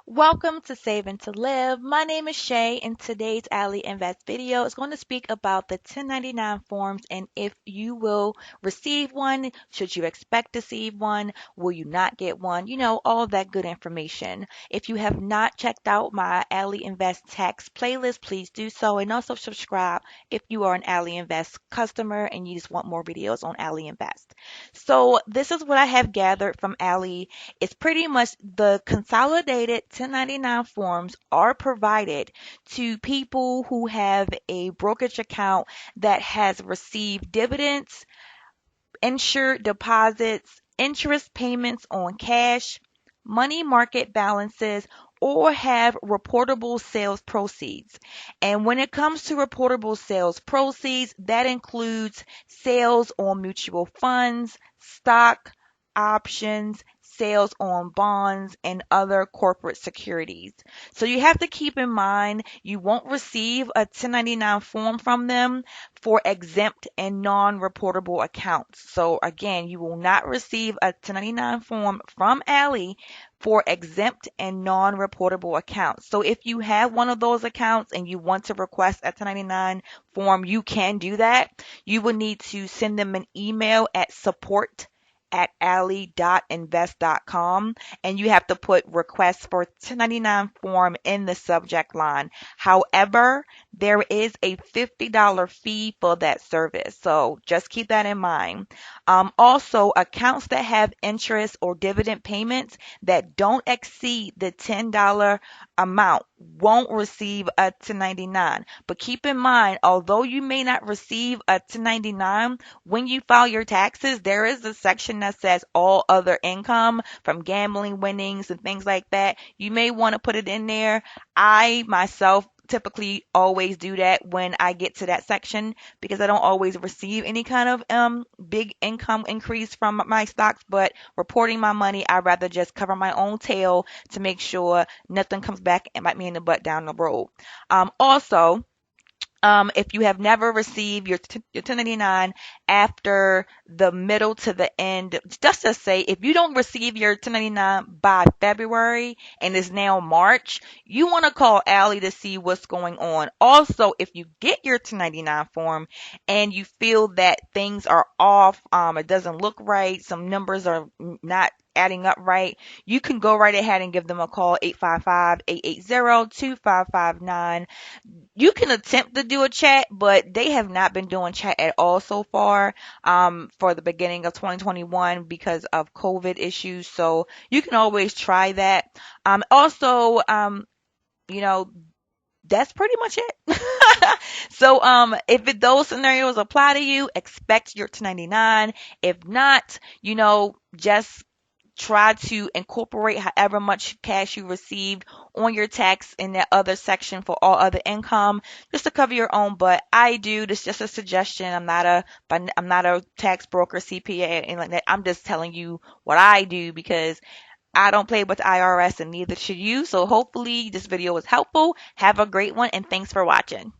Welcome to Save and to Live. My name is Shay, and today's Ally Invest video is going to speak about the 1099 forms and if you will receive one, should you expect to receive one, will you not get one, all that good information. If you have not checked out my Ally Invest tax playlist, please do so, and also subscribe if you are an Ally Invest customer and you just want more videos on Ally Invest. So, this is what I have gathered from Ally. It's pretty much the consolidated 1099 forms are provided to people who have a brokerage account that has received dividends, insured deposits, interest payments on cash, money market balances, or have reportable sales proceeds. And when it comes to reportable sales proceeds, that includes sales on mutual funds, stock, options, sales on bonds, and other corporate securities. So you have to keep in mind you won't receive a 1099 form from them for exempt and non-reportable accounts. So again, you will not receive a 1099 form from Ally for exempt and non-reportable accounts. So if you have one of those accounts and you want to request a 1099 form, you can do that. You will need to send them an email at support@ally.invest.com, and you have to put request for 1099 form in the subject line. However, there is a $50 fee for that service. So just keep that in mind. Also, accounts that have interest or dividend payments that don't exceed the $10 amount won't receive a 1099. But keep in mind, although you may not receive a 1099, when you file your taxes, there is a section that says all other income from gambling winnings and things like that. You may want to put it in there. I myself typically always do that when I get to that section because I don't always receive any kind of big income increase from my stocks, but reporting my money, I'd rather just cover my own tail to make sure nothing comes back and bite me in the butt down the road. Also, if you have never received your 1099 after the middle to the end, just to say, if you don't receive your 1099 by February and it's now March, you want to call Allie to see what's going on. Also, if you get your 1099 form and you feel that things are off, it doesn't look right, some numbers are not adding up right, you can go right ahead and give them a call, 855-880-2559. You can attempt to do a chat, but they have not been doing chat at all so far for the beginning of 2021 because of COVID issues. So you can always try that. Also, you know, that's pretty much it. So if those scenarios apply to you, expect your 1099. If not, just try to incorporate however much cash you received on your tax in that other section for all other income just to cover your own butt. I do. This is just a suggestion. I'm not a tax broker, CPA, and like that. I'm just telling you what I do because I don't play with the IRS and neither should you. So hopefully this video was helpful. Have a great one and thanks for watching.